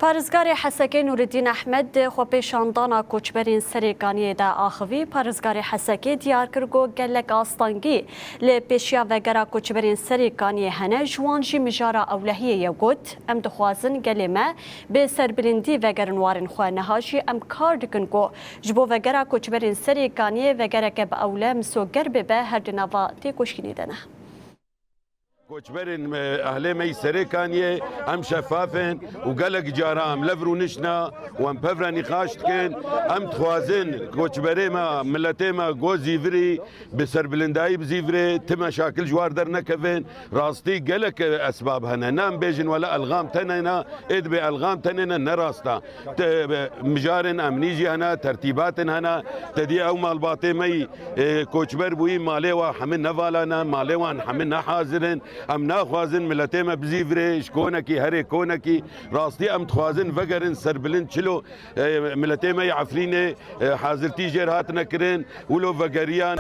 پارێزگاری حەسەکەی نوردین ئەحمەد خۆپێشاندانا کۆچبەرین سەرێکانیەدا ئاخوی پارێزگاری حەسەکەی دیار کرگۆ گەلک ئاستانگی لێ پێشیا ڤەگەرا کۆچبەرین سەرێکانیە هەنە ژوانژی مژارە ئەولەهیەیە گوت ئەم دخوازن گەلێمە بێ سەربلندی ڤەگەرن وارن خۆ نەهاژی ئەم کار دکن گۆ ji bo vegera koçberên serêkaniyê vegereke bi ewle misoger bibe her di nava têkoşînê de ne. كوچبرين اهلي مي سريكانيه ام شفافين وقلق جارام لفرو نشنا وام بفرا نقاشتكن ام تخوازن كوچبري ما ملتي ما غوزي فري بسر بلنداي بزيفري تم مشاكل جوار در نكفين راستي قلق اسباب هنا نام بيجن ولا الغام تننا اد بالغام تننا نراستا مجارن امنيجي هنا ترتيبات هنا تدي او مال باطي مي كوچبر بوي مالي وحمن نفالانا مالي وان حمن حاضرين ام ناخوازن ملتي ما بزيفري شكونكي هري كونكي راستي ام تخوازن فقرن سربلن شلو ملتي ما يعفريني حاضرتي جير هاتنا كرين ولو فقريان